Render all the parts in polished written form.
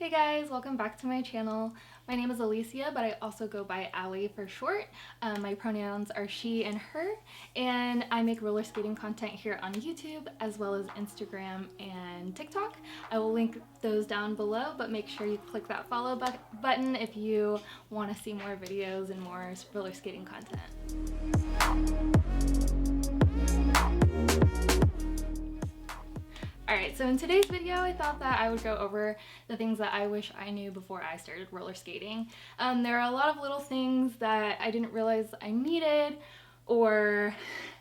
Hey guys, welcome back to my channel. My name is Alicia, but I also go by Allie for short. My pronouns are she and her, and I make roller skating content here on YouTube as well as Instagram and TikTok. I will link those down below, but make sure you click that follow button if you want to see more videos and more roller skating content. Alright, so in today's video I thought that I would go over the things that I wish I knew before I started roller skating. There are a lot of little things that I didn't realize I needed or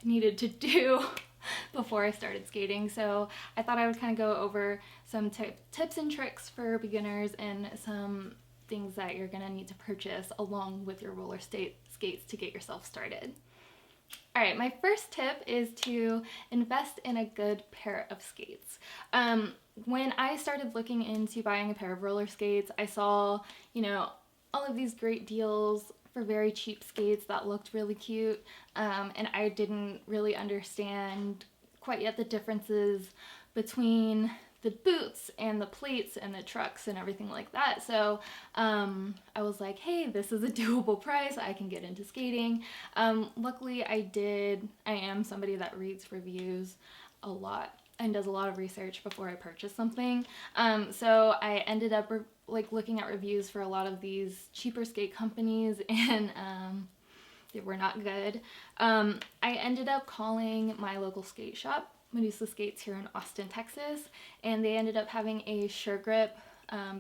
needed to do before I started skating, so I thought I would kind of go over some tips and tricks for beginners and some things that you're going to need to purchase along with your roller skates to get yourself started. Alright, my first tip is to invest in a good pair of skates. When I started looking into buying a pair of roller skates, I saw, all of these great deals for very cheap skates that looked really cute, and I didn't really understand quite yet the differences between the boots and the plates and the trucks and everything like that. So I was like, hey, this is a doable price. I can get into skating. Luckily I am somebody that reads reviews a lot and does a lot of research before I purchase something. So I ended up looking at reviews for a lot of these cheaper skate companies, and they were not good. I ended up calling my local skate shop, Medusa Skates, here in Austin, Texas, and they ended up having a Suregrip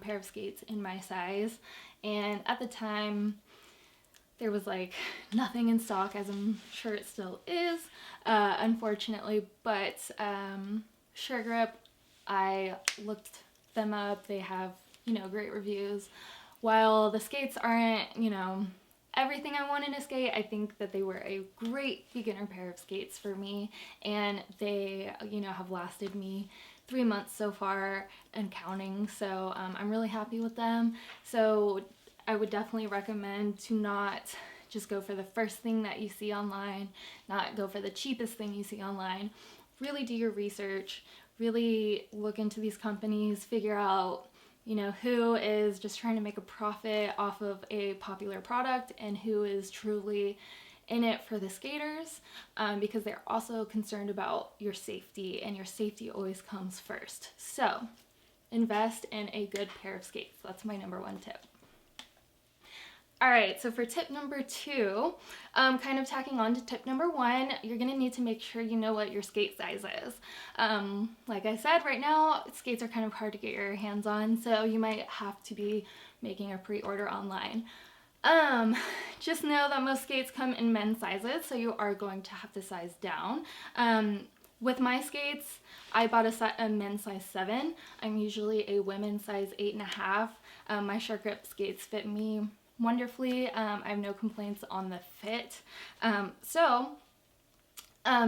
pair of skates in my size, and at the time there was nothing in stock, as I'm sure it still is, unfortunately, but Suregrip, I looked them up. They have, great reviews. While the skates aren't, everything I want in a skate, I think that they were a great beginner pair of skates for me, and they, have lasted me 3 months so far and counting, so I'm really happy with them. So I would definitely recommend to not just go for the first thing that you see online, not go for the cheapest thing you see online. Really do your research, really look into these companies, figure out who is just trying to make a profit off of a popular product and who is truly in it for the skaters, because they're also concerned about your safety, and your safety always comes first. So invest in a good pair of skates. That's my number one tip. Alright, so for tip number 2, kind of tacking on to tip number 1, you're going to need to make sure you know what your skate size is. Like I said, right now, skates are kind of hard to get your hands on, so you might have to be making a pre-order online. Just know that most skates come in men's sizes, so you are going to have to size down. With my skates, I bought a men's size 7. I'm usually a women's size 8.5. My Suregrip skates fit me wonderfully. I have no complaints on the fit.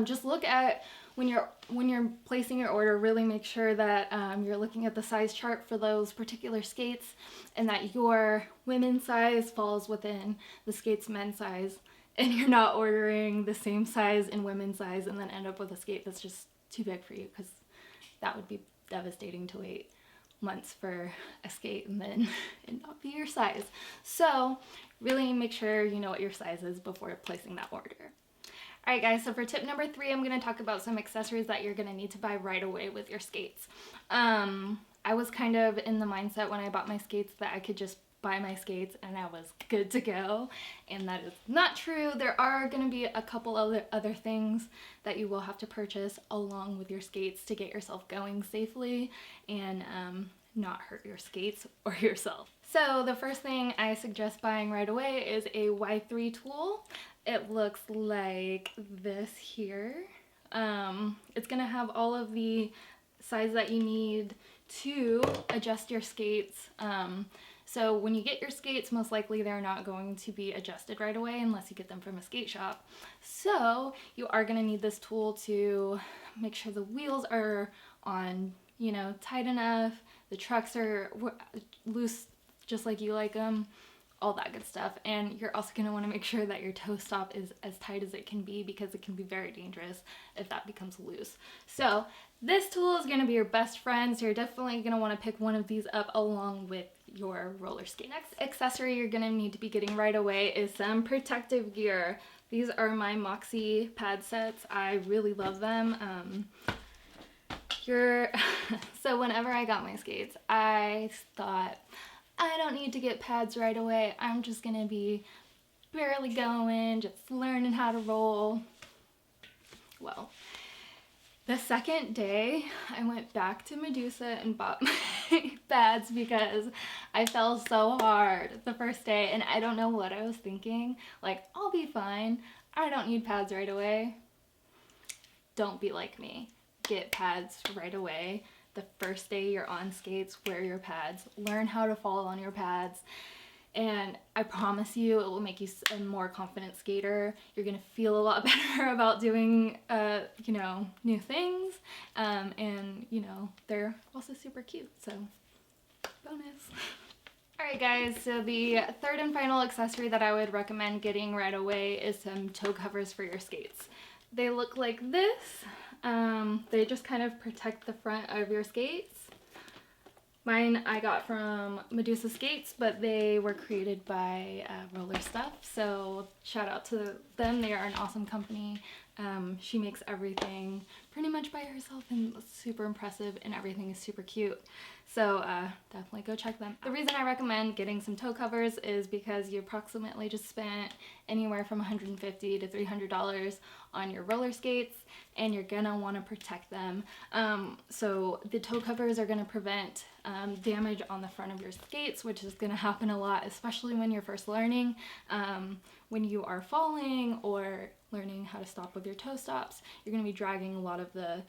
Just look at when you're placing your order, really make sure that you're looking at the size chart for those particular skates, and that your women's size falls within the skate's men's size, and you're not ordering the same size in women's size and then end up with a skate that's just too big for you, because that would be devastating to wait months for a skate and then it not be your size. So really make sure you know what your size is before placing that order. Alright guys, so for tip number 3, I'm going to talk about some accessories that you're going to need to buy right away with your skates. I was kind of in the mindset when I bought my skates that I could just buy my skates and I was good to go, and that is not true. There are going to be a couple other things that you will have to purchase along with your skates to get yourself going safely and not hurt your skates or yourself. So the first thing I suggest buying right away is a Y3 tool. It looks like this here. It's going to have all of the size that you need to adjust your skates. So when you get your skates, most likely they're not going to be adjusted right away unless you get them from a skate shop. So you are going to need this tool to make sure the wheels are on, tight enough, the trucks are loose just like you like them, all that good stuff. And you're also going to want to make sure that your toe stop is as tight as it can be, because it can be very dangerous if that becomes loose. So This tool is going to be your best friend, so you're definitely going to want to pick one of these up along with your roller skate. Next accessory you're going to need to be getting right away is some protective gear. These are my Moxie pad sets. I really love them. So whenever I got my skates, I thought, I don't need to get pads right away. I'm just gonna be barely going, just learning how to roll. Well, the second day, I went back to Medusa and bought my pads because I fell so hard the first day, and I don't know what I was thinking. Like, I'll be fine. I don't need pads right away. Don't be like me. Get pads right away. The first day you're on skates, wear your pads. Learn how to fall on your pads. And I promise you, it will make you a more confident skater. You're gonna feel a lot better about doing, new things. And, they're also super cute, so bonus. Alright guys, so the third and final accessory that I would recommend getting right away is some toe covers for your skates. They look like this. They just kind of protect the front of your skates. Mine I got from Medusa Skates, but they were created by Roller Stuff, so shout out to them. They are an awesome company. She makes everything pretty much by herself and it's super impressive, and everything is super cute. So definitely go check them out. The reason I recommend getting some toe covers is because you approximately just spent anywhere from $150 to $300 on your roller skates, and you're gonna want to protect them. So the toe covers are gonna prevent damage on the front of your skates, which is gonna happen a lot, especially when you're first learning. When you are falling or learning how to stop with your toe stops, you're gonna be dragging a lot of the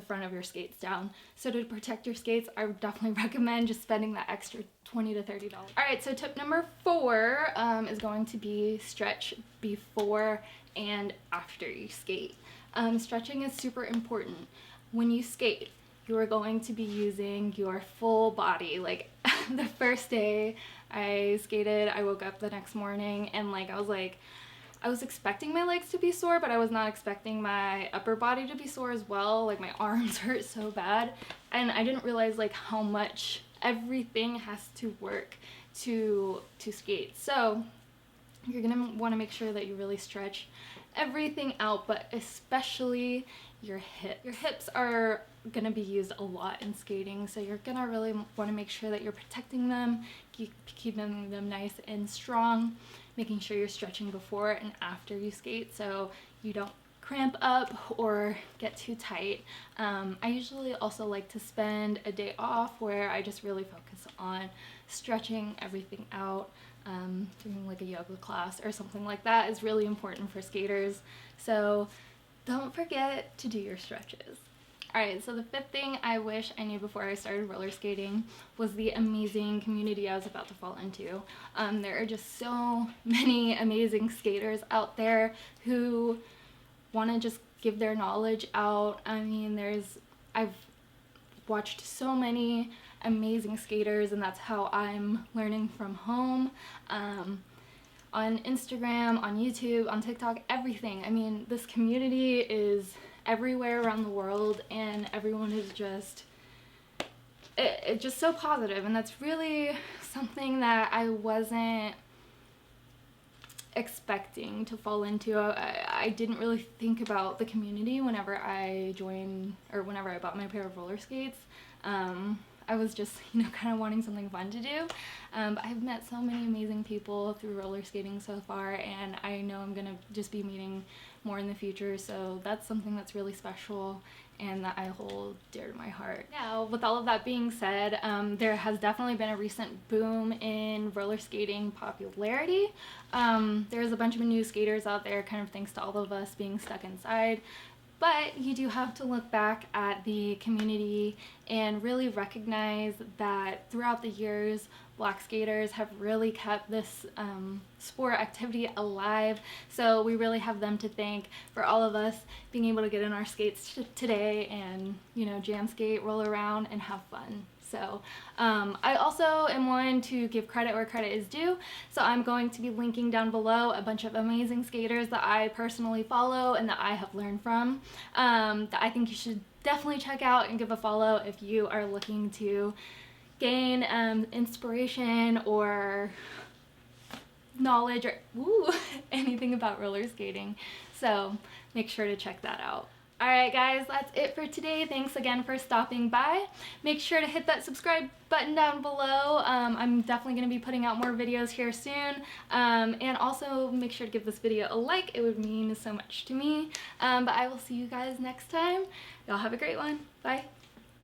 front of your skates down. So to protect your skates, I would definitely recommend just spending that extra $20 to $30. Alright, so tip number 4 is going to be stretch before and after you skate. Stretching is super important. When you skate, you are going to be using your full body. Like the first day I skated, I woke up the next morning and I was expecting my legs to be sore, but I was not expecting my upper body to be sore as well. Like my arms hurt so bad, and I didn't realize like how much everything has to work to skate. So you're gonna want to make sure that you really stretch everything out, but especially your hips. Your hips are gonna be used a lot in skating, so you're gonna really want to make sure that you're protecting them, keeping them nice and strong, making sure you're stretching before and after you skate so you don't cramp up or get too tight. I usually also like to spend a day off where I just really focus on stretching everything out. Doing like a yoga class or something like that is really important for skaters, so don't forget to do your stretches. Alright, so the 5th thing I wish I knew before I started roller skating was the amazing community I was about to fall into. There are just so many amazing skaters out there who want to just give their knowledge out. I mean, I've watched so many amazing skaters, and that's how I'm learning from home. On Instagram, on YouTube, on TikTok, everything. I mean, this community is everywhere around the world, and everyone is just it's just so positive, and that's really something that I wasn't expecting to fall into. I didn't really think about the community whenever I joined, or whenever I bought my pair of roller skates. I was just, kind of wanting something fun to do. But I've met so many amazing people through roller skating so far, and I know I'm gonna just be meeting more in the future, so that's something that's really special and that I hold dear to my heart. Now, with all of that being said, there has definitely been a recent boom in roller skating popularity. There's a bunch of new skaters out there, kind of thanks to all of us being stuck inside. But you do have to look back at the community and really recognize that throughout the years, Black skaters have really kept this sport activity alive. So we really have them to thank for all of us being able to get in our skates today and, jam skate, roll around, and have fun. So I also am one to give credit where credit is due, so I'm going to be linking down below a bunch of amazing skaters that I personally follow and that I have learned from, that I think you should definitely check out and give a follow if you are looking to gain inspiration or knowledge or anything about roller skating. So make sure to check that out. Alright guys, that's it for today. Thanks again for stopping by. Make sure to hit that subscribe button down below. I'm definitely going to be putting out more videos here soon. And also make sure to give this video a like. It would mean so much to me. But I will see you guys next time. Y'all have a great one. Bye.